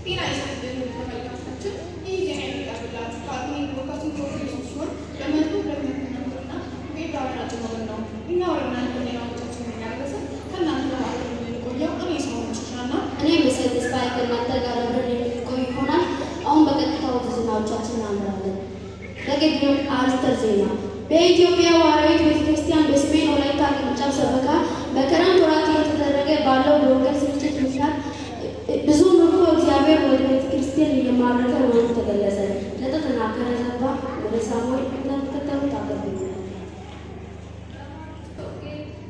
ጤና ይስጥልን ተመልካቾቻችን፣ ይህ ዜና የሚቀርብላችሁ ከአቅሜ ፕሮካሲንግ ኮርፖሬሽን ሲሆን በመልኩ ለምትነምሩና ቤታዊ ናጭመር ነው። እኛ ወደ እናንተ ዜናዎቻችን የሚያደርሰን ከእናንተ ጋር የምንቆየው እኔ ሰሞኑን ሽሻና እኔ ምስል ተስፋዬ ከእናንተ ጋር አብረን የምንቆይ ይሆናል። አሁን በቀጥታ ወደ ዜናዎቻችን እናምራለን። በቅድሚያ አርዕስተ ዜና። በኢትዮጵያ ሐዋርያዊት ቤተክርስቲያን በሰሜን ወላይታ ቅርንጫፍ ሰበካ በክረምት ወራት እየተደረገ ባለው የወንጌል ስርጭት ምክንያት ብዙ ምርኮ እግዚአብሔር ወደ ቤተክርስቲያን እየማረከ መሆኑ ተገለጸ። ለተጠናከረ ዘገባ ወደ ሳሙኤል እንደሚከተሉት አቀርባለሁ።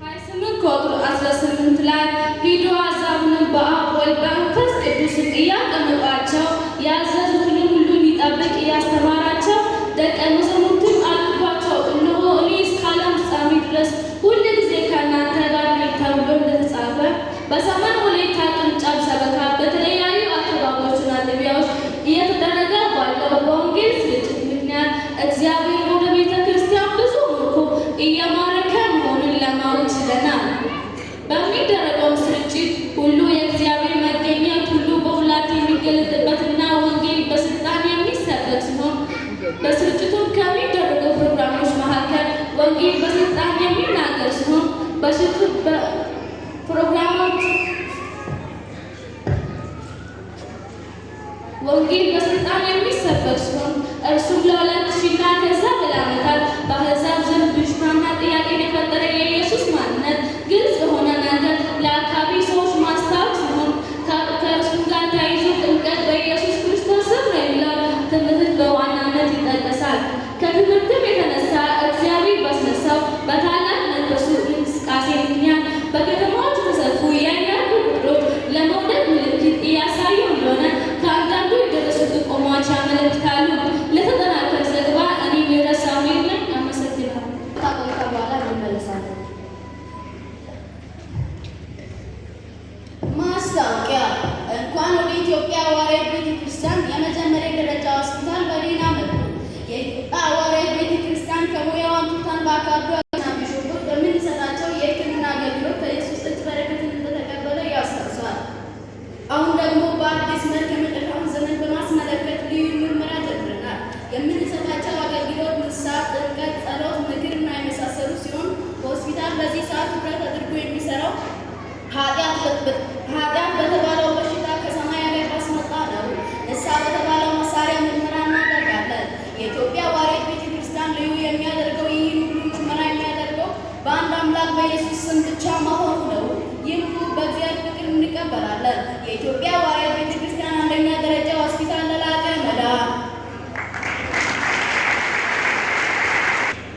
28 ቁጥር 18 ላይ ሂዱ አሕዛብንም በአብ ወልድ በመንፈስ ቅዱስ እያጠመቃቸው ያዘዙትን ሁሉ እንዲጠብቅ እያስተማራቸው ደቀ መዛሙርቱን አድርጓቸው፣ እነሆ እኔ እስከ ዓለም ፍጻሜ ድረስ ሁልጊዜ ከእናንተ ጋር ነኝ ተብሎ እንደተጻፈ በሰሜን ወላይታ ቅርንጫፍ ሰበካ በተለያዩ አካባቢዎችና አጥቢያዎች እየተደረገ ባለው በወንጌል ስርጭት ምክንያት እግዚአብሔር ወደ ቤተ ክርስቲያን ብዙ ምርኮ እየማረከ መሆኑን ለማወቅ ችለናል። በሚደረገው ስርጭት ሁሉ የእግዚአብሔር መገኘት ሁሉ በሙላት የሚገለጥበትና ወንጌል በስልጣን የሚሰበክ ሲሆን በስርጭቱም ከሚደረገው ፕሮግራሞች መካከል ወንጌል በስልጣን የሚናገር ሲሆን በስርጭት ፕሮግራሞች ወንጌል በስልጣን የሚሰበክ ሲሆን እርሱም ለ2000 እና ከዛ በላይ ዓመታት በአሕዛብ ዘንድ ብዥታና ጥያቄን የፈጠረ የኢየሱስ ማንነት ግልጽ በሆነ መንገድ ለአካባቢ ሰዎች ማስታወቅ ሲሆን ከእርሱም ጋር ተያይዞ ጥምቀት በኢየሱስ ክርስቶስ ስም ነው የሚለው ትምህርት በዋናነት ይጠቀሳል። ከትምህርትም የተነሳ እግዚአብሔር ባስነሳው በታላቅ መንፈሱ እንቅስቃሴ ምክንያት በከተማዎች የተሰፉ የአይነት ቁጥሮች ለመውደቅ ምልክት እያሳዩ እንደሆነ ከአንዳንዱ የደረሱ ጥቆማዎች ያመለክታሉ። ለተጠናከረ ዘገባ እኔ ምህረት ሳሙኤል ነኝ። አመሰግናለሁ። ከቆይታ በኋላ እንመለሳለን። ማስታወቂያ። እንኳን ወደ ኢትዮጵያ ሐዋርያዊት ቤተክርስቲያን የመጀመሪያ ደረጃ ሆስፒታል በደህና መጡ። የኢትዮጵያ ሐዋርያዊት ቤተክርስቲያን ከሙያው አንቱታን በአካሉ ቢሾፎች በምንሰጣቸው የሕክምና አገልግሎት ከኢየሱስ እጅ በረከትን እንደተቀበለ ያስታውሳል። አሁን ደግሞ በአዲስ መልክ የመጨረሻውን ዘመን በማስመለከት ልዩ ምርመራ ጀምረናል። የምንሰጣቸው አገልግሎት ንስሐ፣ ጥምቀት፣ ጸሎት፣ ምክርና የመሳሰሉ ሲሆን በሆስፒታል በዚህ ሰዓት ትኩረት አድርጎ የሚሰራው ኃጢአት በተባለው በሽታ ከሰማይ ሀገር ባስመጣ ነው። ንስሐ በተባለው መሳሪያ ምርመራ እናደርጋለን። የኢትዮጵያ ሐዋርያዊት ቤተክርስቲያን ልዩ የሚያደርገው ይህን ሁሉ ምርመራ የሚያደርገው በአንድ አምላክ በኢየሱስ ስም ብቻ መሆኑ ነው። ይህን ሁሉ በእግዚአብሔር ፍቅር እንቀበላለን። የኢትዮጵያ ሐዋርያዊት ቤተክርስቲያን አንደኛ ደረጃ ሆስፒታል ለላቀ መዳን።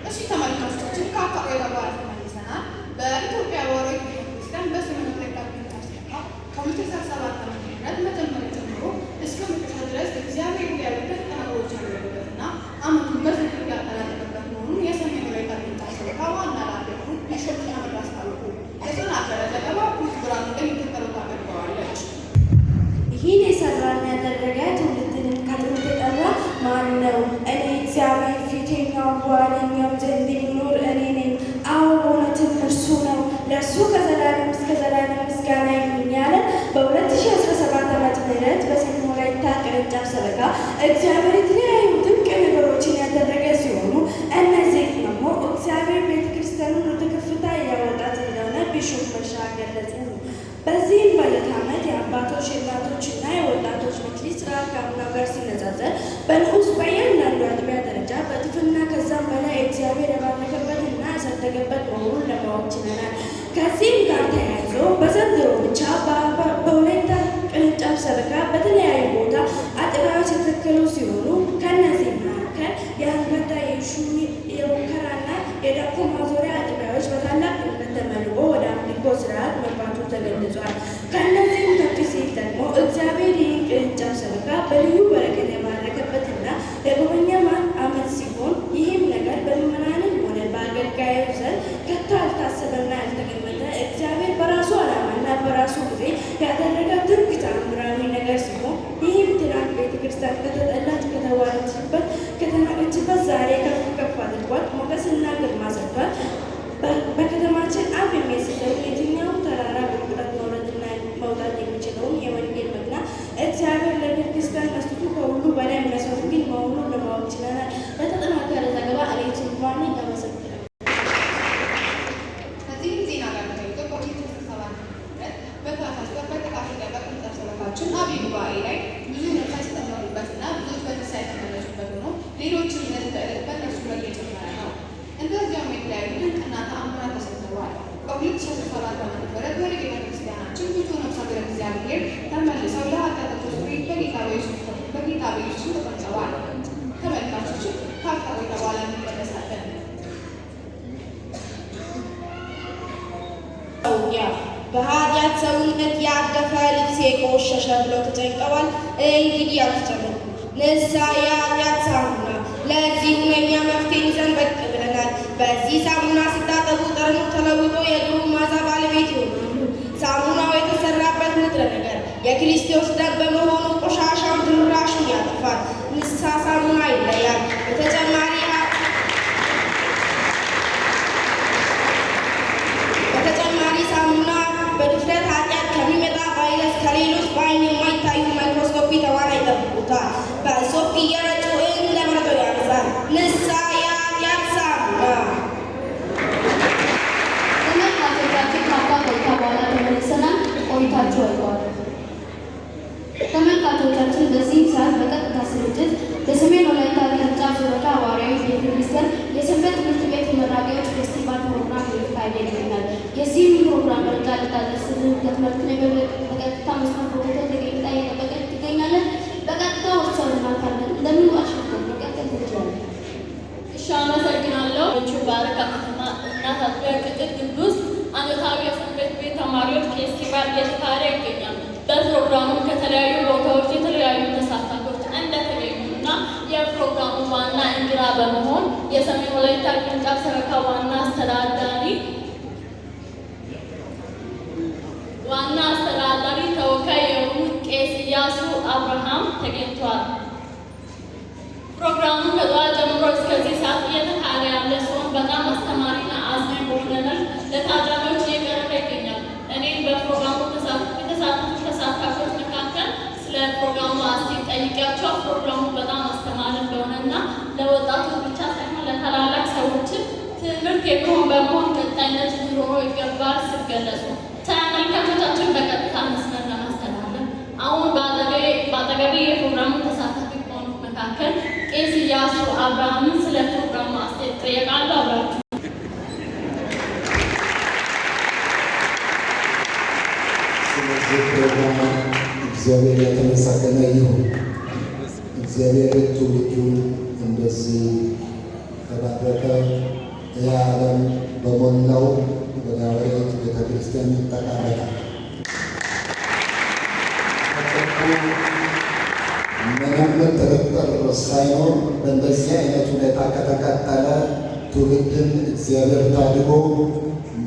እሺ ተመልካቾቻችን፣ ከአካባቢ ጋር ተመልሰናል። በኢትዮጵያ ሐዋርያዊት ቤተክርስቲያን በሰሜን ወላይታ ቅርንጫፍ ሰበካ ከ2017 ዓ.ም መጀመሪያ ጀምሮ እስከ መጨረሻ ድረስ እግዚአብሔር ሊያደርግ ነገሮች ያደረገበትና ዓመቱን በዝክር ያጠናቀቀበት መሆኑን የሰሜን ወላይታ ቅርንጫፍ ሰበካ ዋና ኃላፊ የሆኑት ቢሾፕ ሻምበል አስታወቁ። የተጠናከረ ዘገባ ኩት ብርሃኑ እንደሚከተለው ታቀርበዋለች። ይህን የሰራና ያደረገ ትውልድንም ከጥንት የጠራ ማን ነው? እኔ እግዚአብሔር ፊተኛውም በኋለኛውም ዘንድ የሚኖር እኔ ነኝ። አዎ በእውነትም እርሱ ነው። ለእርሱ ከዘላለም እስከ ዘላለም ምስጋና ይሁን ያለ በ2017 ዓመተ ምህረት በሰሜን ወላይታ ቅርንጫፍ ሰበካ እግዚአብሔር የተለያዩ ድንቅ ነገሮችን ያደረገ ሲሆኑ እነዚህ ደግሞ እግዚአብሔር ቤተክርስቲያኑን ወደ ከፍታ እያወጣት እንደሆነ ቢሾፕ መርሻ ገለጹ። በዚህም በዕለት ዓመት የአባቶች የእናቶችና የወጣቶች መክሊት ስራ ከአምናው ጋር ሲነጻጸር በንዑስ በእያንዳንዱ አጥቢያ ደረጃ በእጥፍና ከዛም በላይ እግዚአብሔር የባረከበትና ያሳደገበት መሆኑን ለማወቅ ችለናል። ከዚህም ጋር ተያይዞ በዘንድሮ ብቻ በወላይታ ቅርንጫፍ ሰበካ በተለያዩ ቦታ አጥቢያዎች የተተከሉ ሲሆኑ ከእነዚህ መካከል የአንገታ፣ የሹኒ፣ የወከራና የዳኮ ማዞሪያ አጥቢያዎች በታላቅ ድምቀት ተመልቆ ወደ አምልኮ ስርዓት መግባቱ ተገልጿል። ከእነዚህም ከፍ ሲል ደግሞ እግዚአብሔር ይህን ቅርንጫፍ ሰበካ በልዩ በረከት የባረከበትና የጎበኘ ዓመት ሲሆን ይህም ነገር በምዕመናንም ሆነ በአገልጋዮች ዘንድ ከቶ ያልታሰበና ያልተገመተ እግዚአብሔር በራሱ ዓላማና በራሱ ጊዜ ያደረገ ድንቅ ተአምራዊ ነገር ሲሆን ይህም ትናንት ቤተክርስቲያን ከተጠላች ከተዋረደችበት ከተናቀችበት ዛሬ ከፍ ከፍ አድርጓት ሞገስና ግርማ ሰጥቷል። በከተማችን አፍ የሚያስችለውን የትኛውም ተራራ በፍጥነት መውረድና መውጣት የሚችለውን የወንጌል መኪና እግዚአብሔር ጉባኤ ላይ ብዙ ነፋስ የተማሩበትና ብዙዎች በተስፋ የተመለሱበት ሆኖ ሌሎችን በእነርሱ ላይ እየጨመረ ነው። እንደዚያውም የተለያዩ ድንቅና ተአምራት ተሰጥተዋል። በ2017 ዓ.ም ወደ ቤተክርስቲያናችን ብዙ ነፍሳት ወደ እግዚአብሔር ተመልሰው ለኃጢአታቸው ስርየት በጌታ በኢየሱስ ተጠምቀዋል። ተመልካቾችን ካፍታ ቆይታ በኋላ እንመለሳለን። በኃጢአት ሰውነት ያደፈ ልብሴ ቆሸሸ ብለው ተጨንቀዋል። እንግዲህ አልተጨነቁ። ንስሐ የኃጢአት ሳሙና። ለዚህ ሁነኛ መፍትሄ ይዘን ብቅ ብለናል። በዚህ ሳሙና ስታጠቡ ጠረኑ ተለውጦ የድሮ መዓዛ ባለቤት ይሆናሉ። ሳሙናው የተሰራበት ንጥረ ነገር የክርስቶስ ደም በመሆኑ ቆሻሻውን ድራሹን ያጠፋል። ንስሐ ሳሙና ይለያል። በተጨማሪ ሳሙና በድፍረት ኃጢአት ከሚመጣ ቫይረስ ከሌሎች በዓይን የማይታዩ ማይክሮስኮፒ ተዋናይ ይጠብቁታል። በሶፕ እየረጩ እንደመረጦ ያነሳል። ንስሐ የኃጢአት ሳሙና። ተመልካቾቻችን ካፍታ ቆይታ በኋላ ተመልሰናል። ቆይታችሁ አይቋል። ተመልካቾቻችን በዚህ ሰዓት በቀጥታ ስርጭት በሰሜን ወላይታ ቅርንጫፍ ዙረታ ሐዋርያዊ ቤተክርስቲያን የሰንበት ትምህርት ቤት መራቂዎች ፌስቲቫል ፕሮግራም እየተካሄደ ይገኛል። የዚህም ፕሮግራም መረጃ ልታደርስልን ከትምህርት ቤት በቀጥታ መስመር ፕሮግራም ተገኝታ እየጠበቀች ትገኛለች። በቀጥታ ወሰን እናልፋለን። እንደምን ዋሽንግተን መቀጠል ትችላለን። እሺ፣ አመሰግናለሁ። ባረካ ከተማ እናት አጥቢያ ቅጥር ግቢ ውስጥ ዓመታዊ የሰንበት ቤት ተማሪዎች ፌስቲቫል እየተካሄደ ይገኛል። በፕሮግራሙ ከተለያዩ ቦታዎች የተለያዩ ተሳታፊዎች እንደተገኙና የፕሮግራሙ ዋና እንግዳ በመሆን የሰሜን ወላይታ ቅርንጫፍ ሰበካ ዋና አስተዳዳሪ ተወካይ የሆኑት ቄስ ኢያሱ አብርሃም ተገኝተዋል። ፕሮግራሙ ከጠዋት ጀምሮ እስከዚህ ሰዓት እየተካሄደ ያለ ሲሆን በጣም አስተማሪና አዝናኝ በሆነ መልክ ለታዳሚዎች እየቀረበ ይገኛል። እኔም በፕሮግራሙ ተሳታፊዎች መካከል ስለ ፕሮግራሙ አስተያየት ጠይቄያቸው ፕሮግራሙ በጣም አስተማሪ እንደሆነና ለወጣቶች ብቻ ሳይሆን ለታላላቅ ሰዎችም ትምህርት የሚሆን በመሆን ቀጣይነት ሊኖረው ይገባል ሲገለጹ ተመልካቾቻችን በቀጥታ መስመር ለማስተላለፍ አሁን በአጠገቤ የፕሮግራሙ ተሳታፊ ከሆኑት መካከል ቄስ ኢያሱ አብርሃምን ስለ ፕሮግራሙ አስተያየት ጠይቃለሁ። አብራችሁ ስለዚህ ፕሮግራም እግዚአብሔር የተመሰገነ ይሁን። እግዚአብሔር ትውልዱን እንደዚህ ተባረከ። የዓለም በሞላው ወደ ሐዋርያት ቤተክርስቲያን ይጠቃለላል። ምንም ጥርጥር ሳይኖር በእንደዚህ አይነት ሁኔታ ከተቀጠለ ትውልድን እግዚአብሔር ታድጎ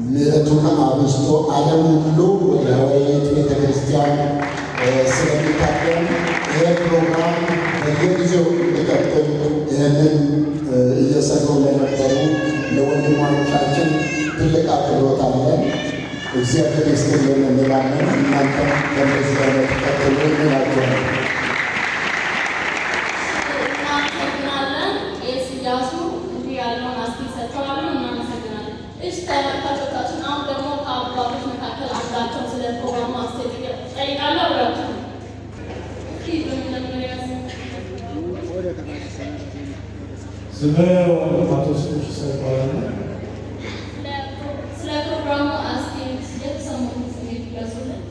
ምሕረቱን አብዝቶ ዓለም ሁሉ ወደ ሐዋርያት ቤተክርስቲያን ስለሚታደም ይህ ፕሮግራም በየጊዜው እንዲቀጥል ይህንን እየሰሩ ለነበሩ ለወንድሞቻችን ትልቅ አክብሮት አለን። እግዚአብሔር ይስጥልን እንላለን። እናንተም በእንደዚህ አይነት ቀጥሉ እንላቸዋለን። እናመሰግናለን። ቄስ ኢያሱ እንዲህ ያለውን አስተያየት ሰጥተዋል። እናመሰግናለን። እሺ ተመልካቾቻችን፣ አሁን ደግሞ ከአባቶች መካከል አንዳቸው ስለ ፕሮግራሙ አስተያየት ጠይቃለሁ። አብራችሁ ስለ ማቶስ ይባላል። ስለ ፕሮግራሙ አስተያየት የተሰሙት ስሜት ይገልጹልን።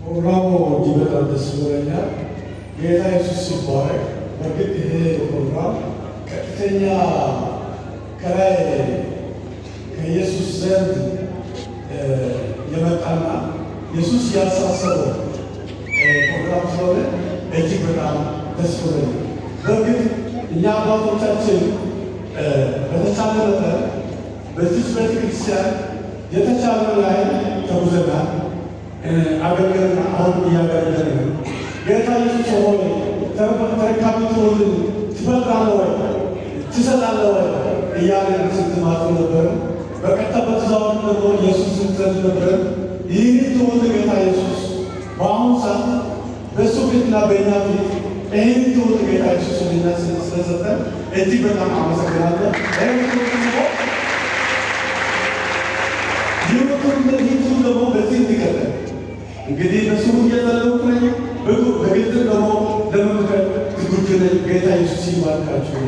ፕሮግራሙ እጅግ በጣም ደስ ብሎኛል። ጌታ ኢየሱስ ይባረክ። በእርግጥ ይሄ ፕሮግራም ቀጥተኛ ከላይ ከኢየሱስ ዘንድ የመጣና ኢየሱስ ያሳሰበው ፕሮግራም ስለሆነ እጅግ በጣም ደስ ብሎኛል። በእርግጥ እኛ አባቶቻችን በተቻለ መጠን በዚህ ቤተክርስቲያን የተቻለው ያህል ተጉዘናል፣ አገልግለናል። አሁን እያገለገልን ነው። ጌታ ኢየሱስ ሆይ ተረካቢ ትውልድ ትፈጥራለህ ወይ ትሰጣለህ ወይ እያለን ስትማጽ ነበር። በቀጥታ በትእዛዙ ደግሞ ኢየሱስ ስንዘል ነበር። ይህን ትውልድ ጌታ ኢየሱስ በአሁኑ ሰዓት በእሱ ፊትና በእኛ ፊት ይህን ትውልድ ጌታ ኢየሱስ ለእኛ ስለሰጠን እጅግ በጣም አመሰግናለሁ። ይህ ትውልድ ደግሞ በዚህ እንዲቀጥል እንግዲህ በስሙ እየጸለይኩ ነኝ። ብቁ በግልጽ ደግሞ ለመምከር ዝግጁ ነኝ። ጌታ ኢየሱስ ይባርካችሁ።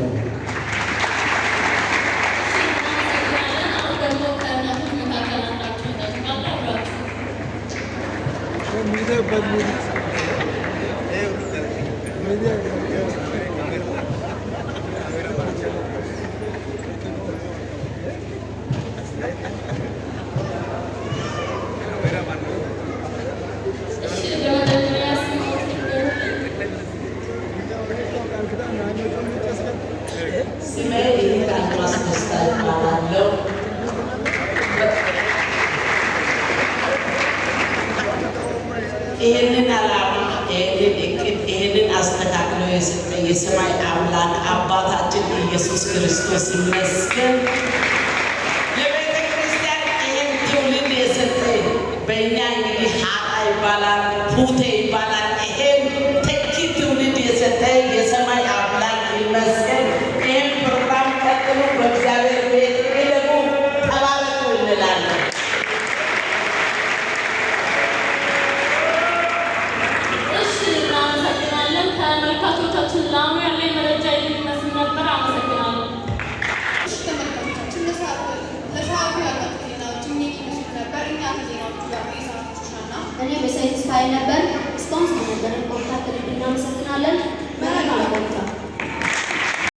ስሜ ቃልማስ ደስታ እባላለሁ። ይህንን ዓላማ ይህንን እቅድ ይህንን አስተካክሎ የሰጠ የሰማይ አምላክ አባታችን ኢየሱስ ክርስቶስ ይመስገን። ለቤተ ክርስቲያን ይህን ትውልድ የሰጠ በእኛ እንግዲህ ሀጣ ይባላል፣ ፑቴ ይባላል። ይሄን ተኪ ትውልድ የሰጠ የሰማይ አምላክ ይመስገን። ይህን ፕሮግራም ቀጥሉ፣ በእግዚአብሔር ቤት ደግሞ ተባረኩ እንላለን። ተመልካቾቻችን ላሙ ያለኝ መረጃ የሚመስል ነበር። አመሰግናለሁ። ተመልካቾቻችን ለሰዓቱ ያላችሁ ዜናዎች ይመስሉ ነበር። እኛ ከዜናዎቹ ጋር የሰዓቱ ሻና እኔ በሳይንስ ታይ ነበር።